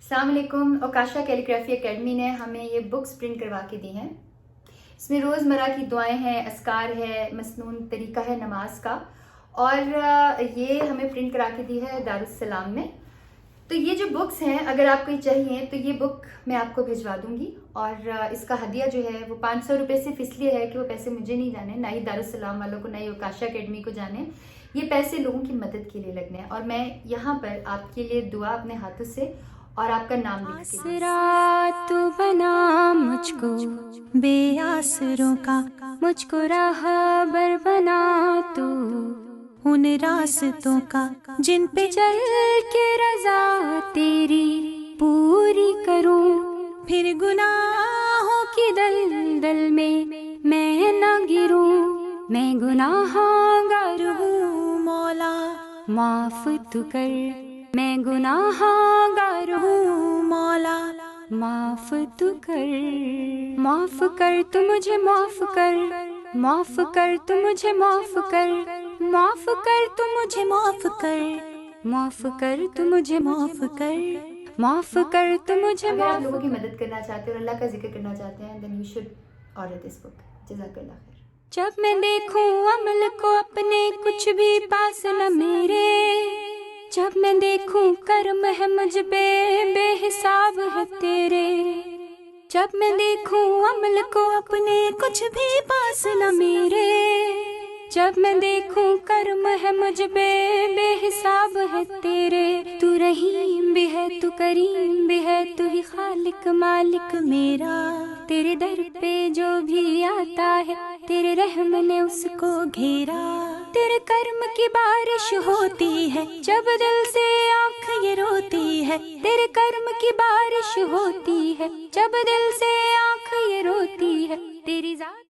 अस्सलाम वालेकुम। ओकाशा calligraphy academy ने हमें ये बुक्स प्रिंट करवा के दी हैं। इसमें रोज़मर्रा की दुआएं हैं, अस्कार है, मसनून तरीका है नमाज का, और ये हमें प्रिंट करा के दी है दारुस्सलाम में। तो ये जो बुक्स हैं, अगर आपको ये चाहिए तो ये बुक मैं आपको भिजवा दूंगी, और इसका हदिया जो है वो 500 रुपये सिर्फ इसलिए है कि वो पैसे मुझे नहीं जाने, ना ही दारुस्सलाम वालों को, ना ही ओकाशा एकेडमी को जाने। ये पैसे लोगों की मदद के लिए लगने हैं, और मैं यहाँ पर आपके लिए दुआ अपने हाथों से और आपका नाम लिख के आसरा तू बना मुझको बेआसरों का, मुझको राहबर बना तू उन रास्तों का जिन पे चल के रजा तेरी पूरी करूं। फिर गुनाहों की दलदल में मैं न गिरूं, मैं गुनाहगार हूँ मौला माफ तू कर। मैं गुनाहगार हूँ मौला माफ तू कर। माफ कर तू मुझे माफ कर, माफ कर तू मुझे माफ कर, माफ कर तू मुझे माफ कर, माफ कर तू मुझे माफ कर, माफ कर तू मुझे अगर आप माफ। लोगों की मदद करना चाहते हैं और अल्लाह का जिक्र करना चाहते हैं, then you should order this book. जज़ाकल्लाह खैर। जब मैं देखूं अमल को अपने कुछ भी पास न मेरे, जब मैं देखूं कर्म है मुझ पे बेहिसाब है तेरे, जब मैं देखूं अमल को अपने कुछ भी पास न मेरे, जब मैं देखूं कर्म है मुझ पे बेहिसाब है तेरे। तू रहीम भी है, तू करीम भी है, तू ही खालिक मालिक मेरा। तेरे दर पे जो भी आता है तेरे रहम ने उसको घेरा। तेरे कर्म की बारिश होती है जब दिल से आँख ये रोती है, तेरे कर्म की बारिश होती है जब दिल से आँख ये रोती है। तेरी जात